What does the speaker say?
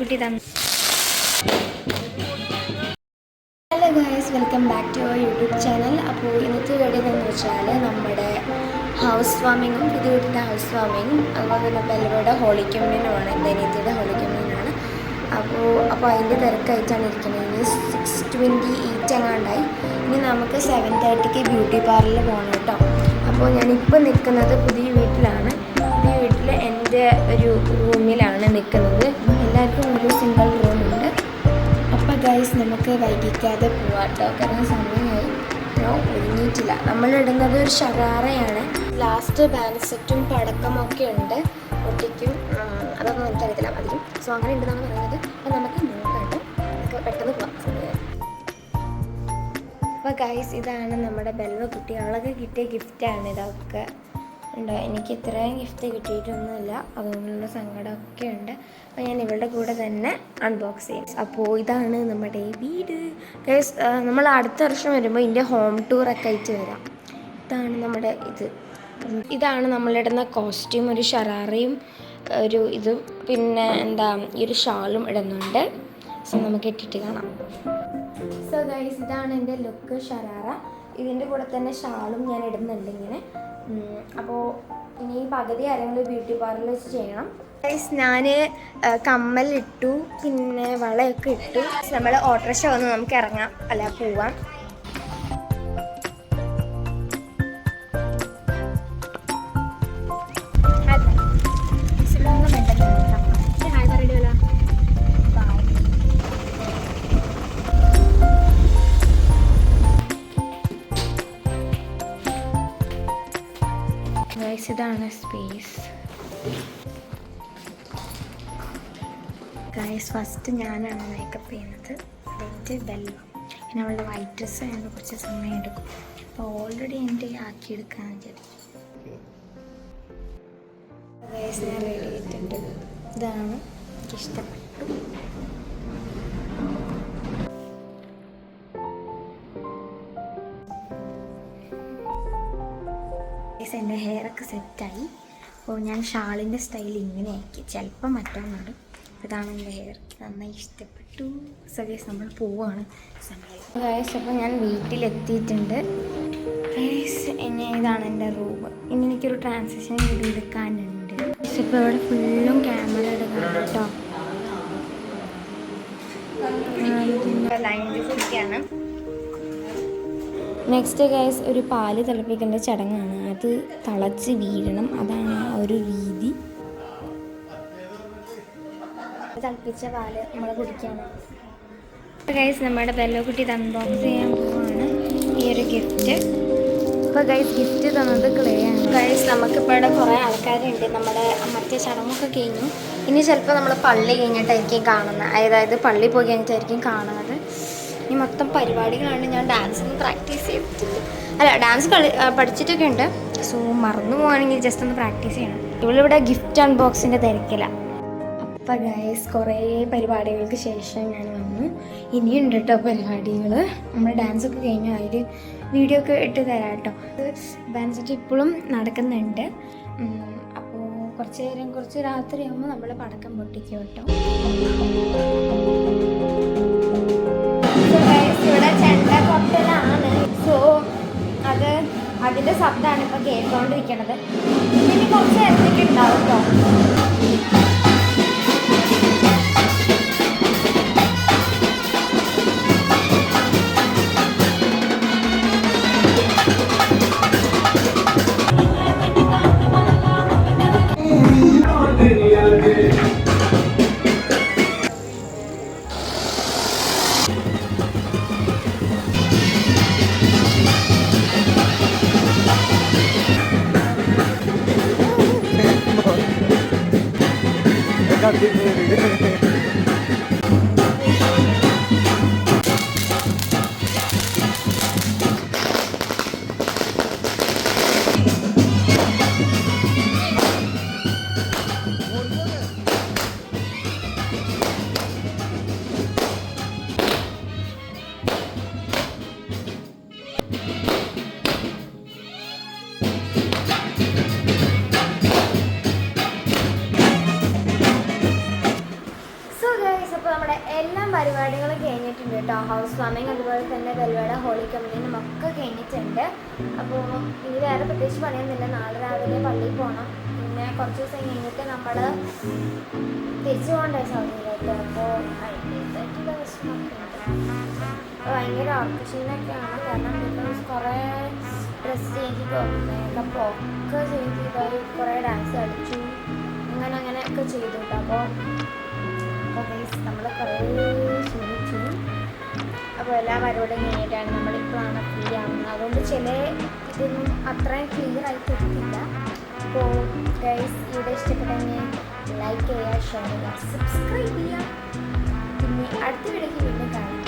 കുട്ടി തന്നു. Hello guys, welcome back to our YouTube channel. അപ്പോൾ ഇന്നത്തെ വീഡിയോ എന്ന് വെച്ചാൽ നമ്മുടെ ഹൗസ് വാമിങ്ങും പുതിയ വീട്ടിൻ്റെ ഹൗസ് വാമിങ്ങും അതുപോലെ തന്നെ ബെല്ലയുടെ ഹോളി കമ്മ്യൂണിനുമാണ്, എൻ്റെ അനിയത്തിയുടെ ഹോളി കമ്മ്യൂണിനാണ്. അപ്പോൾ അതിൻ്റെ തിരക്കായിട്ടാണ് ഇരിക്കുന്നത്. ഇനി 6:28 എങ്ങാണ്ടായി. ഇനി നമുക്ക് 7:30 ബ്യൂട്ടി പാർലറിൽ പോകണം കേട്ടോ. അപ്പോൾ ഞാനിപ്പോൾ നിൽക്കുന്നത് പുതിയ വീട്ടിലാണ്. പുതിയ വീട്ടിൽ എൻ്റെ ഒരു റൂമിലാണ് നിൽക്കുന്നത്. എല്ലാവർക്കും ഒരു സിംഗിൾ റൂമുണ്ട്. അപ്പോൾ ഗൈസ്, നമുക്ക് വൈകിക്കാതെ പോവാം കേട്ടോ, കാരണം സമയമായി. ഒരുങ്ങിയിട്ടില്ല. നമ്മളിടുന്നത് ഒരു ഷറാറയാണ്. ലാസ്റ്റ് ബാൻഡ് സെറ്റും പടക്കമൊക്കെ ഉണ്ട്, ഒട്ടിക്കും. അതൊന്നും എനിക്കറിയത്തില്ല അധികം. സോ അങ്ങനെ ഉണ്ടെന്നാണ് പറയുന്നത്. അപ്പോൾ നമുക്ക് നോക്കാം, നമുക്ക് പെട്ടെന്ന് പോവാം. അപ്പോൾ ഗൈസ്, ഇതാണ് നമ്മുടെ ബെൽവ കുട്ടി. അവളൊക്കെ കിട്ടിയ ഗിഫ്റ്റാണ് ഇതൊക്കെ. ഉണ്ടോ, എനിക്ക് ഇത്രയും ഗിഫ്റ്റ് കിട്ടിയിട്ടൊന്നുമില്ല, അതുകൊണ്ടുള്ള സങ്കടമൊക്കെ ഉണ്ട്. അപ്പോൾ ഞാൻ ഇവളുടെ കൂടെ തന്നെ അൺബോക്സ് ചെയ്യും. അപ്പോൾ ഇതാണ് നമ്മുടെ വീട് ഗൈസ്. നമ്മൾ അടുത്ത വർഷം വരുമ്പോൾ ഇതിൻ്റെ ഹോം ടൂറൊക്കെ ആയിട്ട് വരാം. ഇതാണ് നമ്മുടെ ഇതാണ് നമ്മളിടുന്ന കോസ്റ്റ്യൂം. ഒരു ഷറാറയും ഒരു ഇതും പിന്നെ ഈ ഒരു ഷാളും ഇടുന്നുണ്ട്. സോ നമുക്ക് ഇട്ടിട്ട് കാണാം. സോ ഗൈസ്, ഇതാണ് എൻ്റെ ലുക്ക്, ഷറാറ. ഇതിൻ്റെ കൂടെ തന്നെ ഷാളും ഞാൻ ഇടുന്നുണ്ട് ഇങ്ങനെ. അപ്പോൾ ഇനി പകുതി കാര്യങ്ങൾ ബ്യൂട്ടി പാർലറിൽ വെച്ച് ചെയ്യണം. ഗൈസ്, ഞാൻ കമ്മലിട്ടു, പിന്നെ വളയൊക്കെ ഇട്ടു. നമ്മൾ ഓട്ടോറിക്ഷ വന്ന് നമുക്ക് ഇറങ്ങാം, അല്ല പോവാം. ഇതാണ് സ്പേസ്. ഗൈസ്, ഫസ്റ്റ് ഞാനാണ് മേക്കപ്പ് ചെയ്യുന്നത്. എന്നിട്ട് ബെല്ല. പിന്നെ അവളുടെ വൈറ്റ് ഡ്രസ്സ് ആയതുകൊണ്ട് കുറച്ച് സമയം എടുക്കും. അപ്പോൾ ഓൾറെഡി എൻ്റെ ആക്കിയെടുക്കാമെന്ന് വിചാരിച്ചു. ഗൈസ്, ഞാൻ റെഡി ചെയ്തിട്ടുണ്ട്. ഇതാണ് എനിക്കിഷ്ടപ്പെട്ടു. എൻ്റെ ഹെയറൊക്കെ സെറ്റായി. അപ്പോൾ ഞാൻ ഷാളിൻ്റെ സ്റ്റൈൽ ഇങ്ങനെ ആക്കി, ചിലപ്പോൾ മറ്റൊന്നുണ്ട്. ഇതാണ് എൻ്റെ ഹെയർ, നന്നായി ഇഷ്ടപ്പെട്ടു. സോ ഗൈസ്, നമ്മൾ പോവാണ്. ഗൈസ്, അപ്പോൾ ഞാൻ വീട്ടിലെത്തിയിട്ടുണ്ട്. ഗൈസ്, ഇനി ഇതാണ് എൻ്റെ റൂം. ഇനി എനിക്കൊരു ട്രാൻസിഷൻ വീഡിയോ എടുക്കാനുണ്ട്. ഇപ്പോൾ ഇവിടെ ഫുള്ളും ക്യാമറ എടുക്കണം കേട്ടോ. ലൈനിലാണ്. നെക്സ്റ്റ് ഗൈസ്, ഒരു പാല് തിളപ്പിക്കേണ്ട ചടങ്ങാണ്. അത് തിളച്ച് വീഴണം, അതാണ് ആ ഒരു രീതി. തിളപ്പിച്ച പാല് നമ്മൾ കുടിക്കണം. ഗൈസ്, നമ്മുടെ ബെല്ലോക്കുട്ടി ഇത് അൺബോക്സ് ചെയ്യാൻ പോവാണ് ഈ ഒരു ഗിഫ്റ്റ്. ഇപ്പോൾ ഗൈസ്, ഗിഫ്റ്റ് തന്നത് ക്ലേയാണ്. ഗൈസ്, നമുക്കിപ്പോൾ ഇവിടെ കുറേ ആൾക്കാരുണ്ട്. നമ്മുടെ മറ്റേ ചടങ്ങൊക്കെ കഴിഞ്ഞു. ഇനി ചിലപ്പോൾ നമ്മൾ പള്ളി കഴിഞ്ഞിട്ടായിരിക്കും കാണുന്നത്, അതായത് പള്ളി പോയി കഴിഞ്ഞിട്ടായിരിക്കും കാണുന്നത്. ഈ മൊത്തം പരിപാടികളാണ്. ഞാൻ ഡാൻസൊന്നും പ്രാക്ടീസ് ചെയ്തിട്ടില്ല, അല്ല ഡാൻസ് പഠിച്ചിട്ടൊക്കെ ഉണ്ട്. സോ മറന്നു പോവുകയാണെങ്കിൽ ജസ്റ്റ് ഒന്ന് പ്രാക്ടീസ് ചെയ്യണം. ഇവളിവിടെ ഗിഫ്റ്റ് അൺബോക്സിൻ്റെ തിരക്കില്ല. അപ്പോൾ ഗൈസ്, കുറേ പരിപാടികൾക്ക് ശേഷം ഞാൻ വന്നു. ഇനിയുണ്ട് കേട്ടോ പരിപാടികൾ. നമ്മൾ ഡാൻസൊക്കെ കഴിഞ്ഞു, അതിൽ വീഡിയോ ഒക്കെ ഇട്ട് തരാം കേട്ടോ. ഡാൻസൊക്കെ ഇപ്പോഴും നടക്കുന്നുണ്ട്. അപ്പോൾ കുറച്ച് രാത്രിയാകുമ്പോൾ നമ്മൾ പടക്കം പൊട്ടിക്കും കേട്ടോ. ഇവിടെ ചെണ്ട കൊട്ടലാണ്. സോ അതിൻ്റെ ശബ്ദമാണ് ഇപ്പോൾ കേട്ടുകൊണ്ടിരിക്കുന്നത്. ഇനി കുറച്ച് നേരത്തേക്ക് ഉണ്ടാവും കേട്ടോ. കേട്ടോ. ഹൗസ് വാമിങ് അതുപോലെ തന്നെ വെൽവയുടെ ഹോളി കമ്മ്യൂണിനും ഒക്കെ കഴിഞ്ഞിട്ടുണ്ട്. അപ്പോൾ ഇനി വേറെ പ്രത്യേകിച്ച് പണിയൊന്നുമില്ല. നാളെ രാവിലെ പള്ളിയിൽ പോകണം. പിന്നെ കുറച്ച് ദിവസം കഴിഞ്ഞിട്ട് നമ്മൾ തിരിച്ചു പോകണ്ടേ സൗദിയിലേക്ക്. അപ്പോൾ അതിൻ്റെതായിട്ടുള്ള വിഷമമൊക്കെ ഉണ്ട്. ഭയങ്കര ഓർക്കഷീനൊക്കെയാണ്. കാരണം ബിക്കോസ് കുറേ ഡ്രസ്സ് ചേഞ്ച് ചെയ്തോ മേക്കപ്പ് ഒക്കെ ചേഞ്ച് ചെയ്താൽ കുറേ ഡാൻസ് കളിച്ചു അങ്ങനെയൊക്കെ ചെയ്തു കേട്ടോ. അപ്പോൾ നമ്മൾ കുറേ ക്ഷീണിച്ചു. അപ്പോൾ എല്ലാ പരിപാടിയും കഴിഞ്ഞിട്ടാണ് നമ്മളിപ്പോഴാണ് ഫ്രീ ആവുന്നത്. അതുകൊണ്ട് ചില ഇതൊന്നും അത്രയും ക്ലിയർ ആയിട്ട് എത്തില്ല. അപ്പോൾ ഗൈസ് ഇവിടെ ഇഷ്ടപ്പെട്ടെങ്കിൽ ലൈക്ക് ചെയ്യുക, ഷെയർ ചെയ്യുക, സബ്സ്ക്രൈബ് ചെയ്യുക. പിന്നെ അടുത്ത വീഡിയോയ്ക്ക് വീണ്ടും കാണാം.